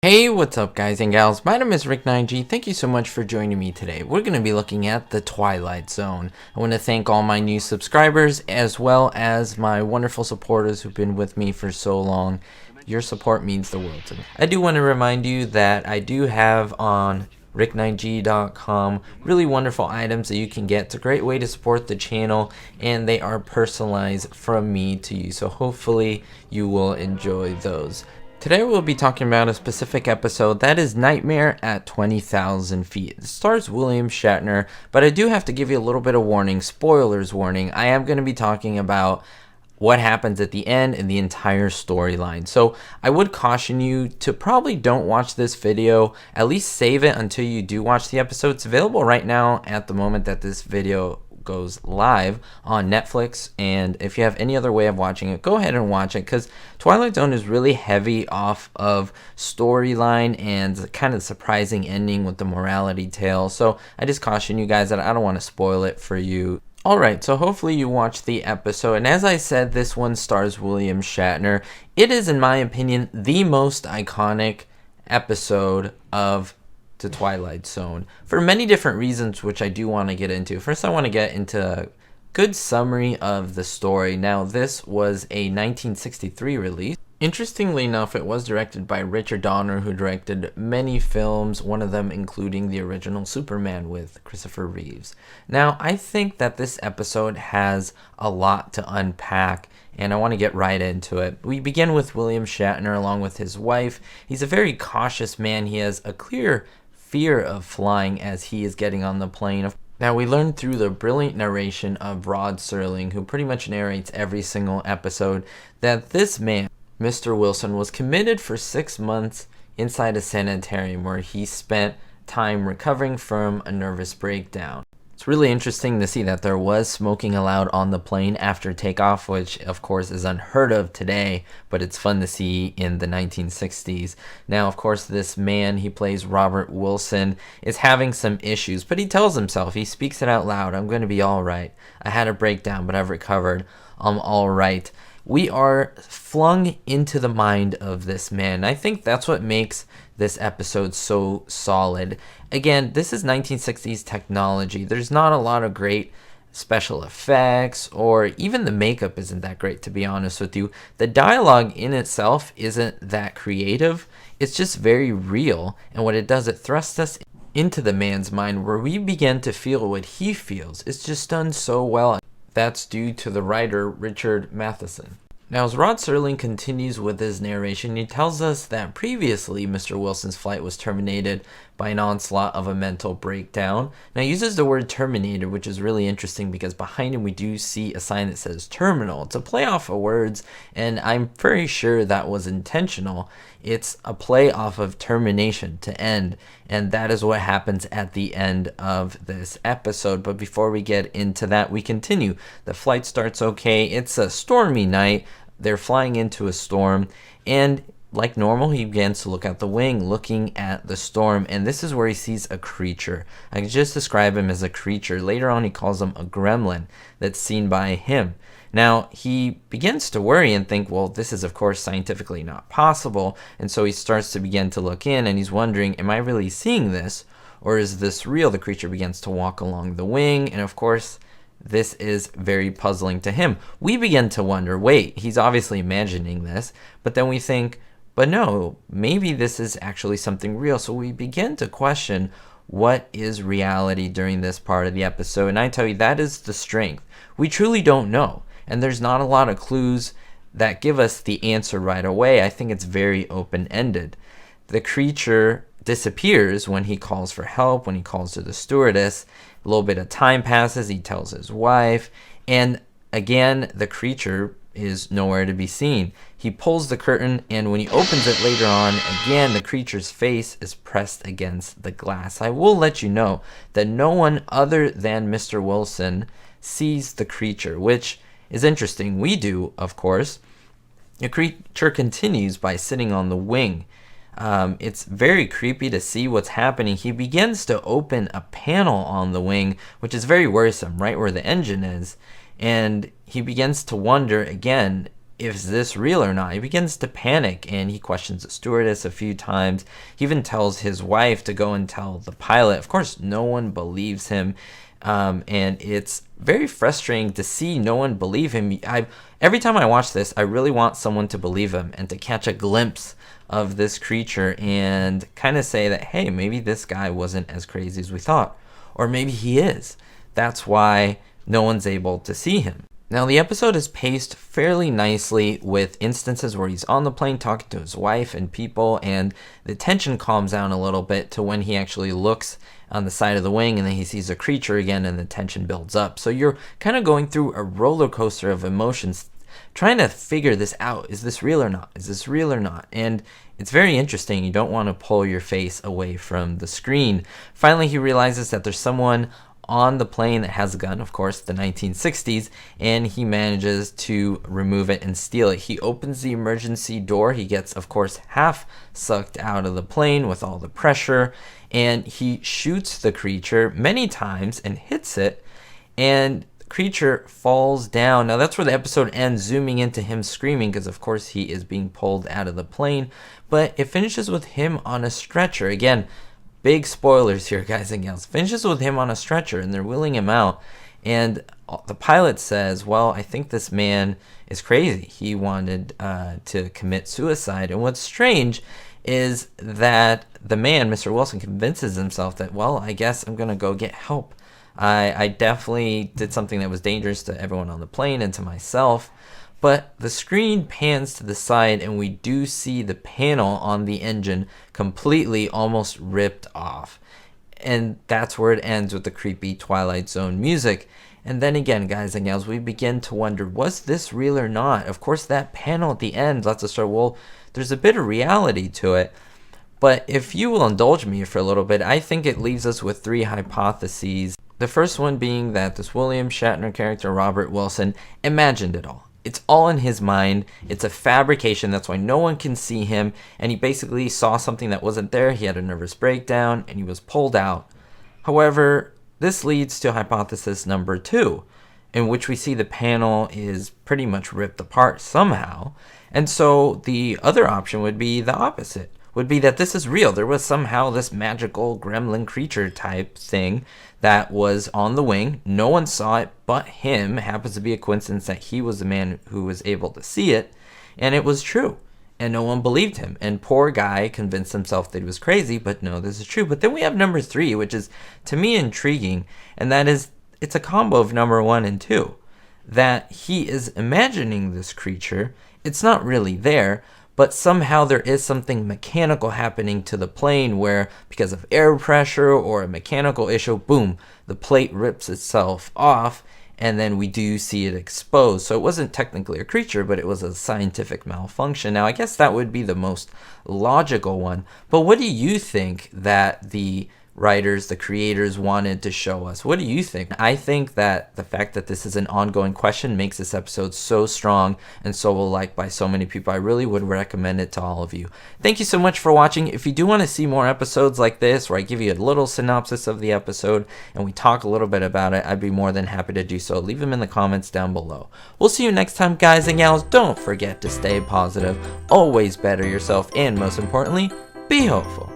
Hey, what's up guys and gals? My name is Rick9G. Thank you so much for joining me today. We're going to be looking at the Twilight Zone. I want to thank all my new subscribers as well as my wonderful supporters who've been with me for so long. Your support means the world to me. I do want to remind you that I do have on rick9g.com really wonderful items that you can get. It's a great way to support the channel and they are personalized from me to you. So hopefully you will enjoy those. Today we'll be talking about a specific episode that is Nightmare at 20,000 Feet. It stars William Shatner, but I do have to give you a little bit of warning, spoilers warning. I am going to be talking about what happens at the end and the entire storyline. So I would caution you to probably don't watch this video, at least save it until you do watch the episode. It's available right now at the moment that this video goes live on Netflix, and if you have any other way of watching it, go ahead and watch it, because Twilight Zone is really heavy off of storyline and kind of surprising ending with the morality tale. So I just caution you guys that I don't want to spoil it for you. Alright, so hopefully you watched the episode, and as I said, this one stars William Shatner. It is, in my opinion, the most iconic episode of the Twilight Zone for many different reasons, which I do want to get into. First, I want to get into a good summary of the story. Now, this was a 1963 release. Interestingly enough, it was directed by Richard Donner, who directed many films, one of them including the original Superman with Christopher Reeves. Now, I think that this episode has a lot to unpack, and I want to get right into it. We begin with William Shatner along with his wife. He's a very cautious man. He has a clear fear of flying as he is getting on the plane. Now, we learn through the brilliant narration of Rod Serling, who pretty much narrates every single episode, that this man, Mr. Wilson, was committed for 6 months inside a sanitarium where he spent time recovering from a nervous breakdown. It's really interesting to see that there was smoking allowed on the plane after takeoff, which of course is unheard of today, but it's fun to see in the 1960s. Now, of course, this man, he plays Robert Wilson, is having some issues, but he tells himself, he speaks it out loud, I'm going to be all right. I had a breakdown, but I've recovered. I'm all right. We are flung into the mind of this man. I think that's what makes this episode so solid. Again, this is 1960s technology. There's not a lot of great special effects, or even the makeup isn't that great, to be honest with you. The dialogue in itself isn't that creative. It's just very real, and what it does, it thrusts us into the man's mind where we begin to feel what he feels. It's just done so well. That's due to the writer Richard Matheson. Now, as Rod Serling continues with his narration, he tells us that previously Mr. Wilson's flight was terminated by an onslaught of a mental breakdown. Now, he uses the word terminated, which is really interesting because behind him we do see a sign that says terminal. It's a play off of words, and I'm very sure that was intentional. It's a play off of termination, to end, and that is what happens at the end of this episode. But before we get into that, we continue. The flight starts okay. It's a stormy night. They're flying into a storm, and like normal, he begins to look out the wing, looking at the storm, and this is where he sees a creature. I can just describe him as a creature. Later on, he calls him a gremlin that's seen by him. Now, he begins to worry and think, well, this is, of course, scientifically not possible, and so he starts to begin to look in, and he's wondering, am I really seeing this, or is this real? The creature begins to walk along the wing, and of course, this is very puzzling to him. We begin to wonder, wait, he's obviously imagining this, but then we think, but no, maybe this is actually something real. So we begin to question, what is reality during this part of the episode? And I tell you, that is the strength. We truly don't know, and there's not a lot of clues that give us the answer right away. I think it's very open-ended. The creature disappears when he calls for help, when he calls to the stewardess. A little bit of time passes, he tells his wife, and again, the creature is nowhere to be seen. He pulls the curtain, and when he opens it later on, again, the creature's face is pressed against the glass. I will let you know that no one other than Mr. Wilson sees the creature, which is interesting. We do, of course. The creature continues by sitting on the wing. It's very creepy to see what's happening. He begins to open a panel on the wing, which is very worrisome, right where the engine is. And he begins to wonder again, is this real or not? He begins to panic and he questions the stewardess a few times. He even tells his wife to go and tell the pilot. Of course, no one believes him. And it's very frustrating to see no one believe him. Every time I watch this, I really want someone to believe him and to catch a glimpse of this creature and kind of say that, hey, maybe this guy wasn't as crazy as we thought. Or maybe he is. That's why no one's able to see him. Now, the episode is paced fairly nicely with instances where he's on the plane talking to his wife and people, and the tension calms down a little bit to when he actually looks on the side of the wing and then he sees a creature again and the tension builds up. So you're kind of going through a roller coaster of emotions trying to figure this out. Is this real or not? Is this real or not? And it's very interesting. You don't want to pull your face away from the screen. Finally, he realizes that there's someone on the plane that has a gun, of course, the 1960s, and he manages to remove it and steal it. He opens the emergency door. He gets, of course, half sucked out of the plane with all the pressure, and he shoots the creature many times and hits it, and the creature falls down. Now, that's where the episode ends, zooming into him screaming because, of course, he is being pulled out of the plane, but it finishes with him on a stretcher. Again, big spoilers here, guys and gals. Finishes with him on a stretcher, and they're wheeling him out. And the pilot says, well, I think this man is crazy. He wanted to commit suicide. And what's strange is that the man, Mr. Wilson, convinces himself that, well, I guess I'm going to go get help. I definitely did something that was dangerous to everyone on the plane and to myself. But the screen pans to the side and we do see the panel on the engine completely almost ripped off. And that's where it ends with the creepy Twilight Zone music. And then again, guys and gals, we begin to wonder, was this real or not? Of course, that panel at the end lets us start, well, there's a bit of reality to it. But if you will indulge me for a little bit, I think it leaves us with three hypotheses. The first one being that this William Shatner character, Robert Wilson, imagined it all. It's all in his mind. It's a fabrication. That's why no one can see him. And he basically saw something that wasn't there. He had a nervous breakdown and he was pulled out. However, this leads to hypothesis number 2, in which we see the panel is pretty much ripped apart somehow. And so the other option would be the opposite, would be that this is real. There was somehow this magical gremlin creature type thing that was on the wing. No one saw it but him. It happens to be a coincidence that he was the man who was able to see it, and it was true. And no one believed him. And poor guy convinced himself that he was crazy, but no, this is true. But then we have number 3, which is, to me, intriguing, and that is, it's a combo of number 1 and 2. That he is imagining this creature. It's not really there, but somehow there is something mechanical happening to the plane where, because of air pressure or a mechanical issue, boom, the plate rips itself off, and then we do see it exposed. So it wasn't technically a creature, but it was a scientific malfunction. Now, I guess that would be the most logical one. But what do you think that the writers, the creators wanted to show us? What do you think? I think that the fact that this is an ongoing question makes this episode so strong and so well liked by so many people. I really would recommend it to all of you. Thank you so much for watching. If you do want to see more episodes like this where I give you a little synopsis of the episode and we talk a little bit about it, I'd be more than happy to do so. Leave them in the comments down below. We'll see you next time, guys and gals. Don't forget to stay positive, always better yourself, and most importantly, be hopeful.